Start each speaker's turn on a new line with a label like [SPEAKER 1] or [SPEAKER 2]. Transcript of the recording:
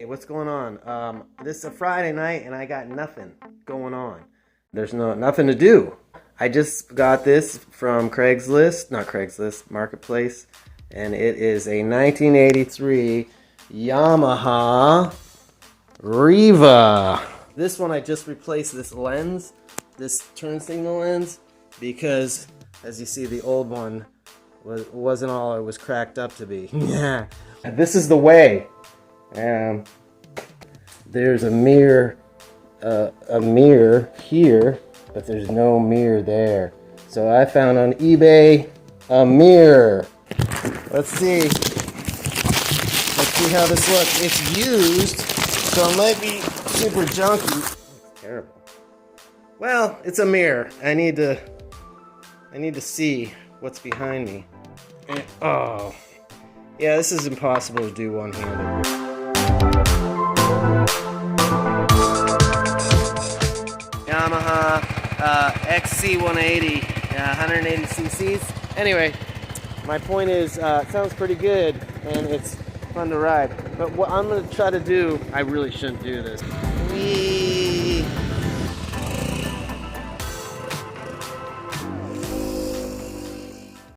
[SPEAKER 1] Hey, what's going on? This is a Friday night and I got nothing going on. There's nothing to do. I just got this from Marketplace, and it is a 1983 Yamaha Riva. This one I just replaced this lens, this turn signal lens, because as you see the old one wasn't all it was cracked up to be. Yeah. This is the way. There's a mirror here, but there's no mirror there. So I found on eBay a mirror. Let's see how this looks. It's used, so it might be super junky. It's terrible. Well, it's a mirror. I need to see what's behind me. And, oh, yeah, this is impossible to do one-handed. Yamaha XC180, 180 cc's. Anyway, my point is, it sounds pretty good and it's fun to ride. But what I'm going to try to do, I really shouldn't do this.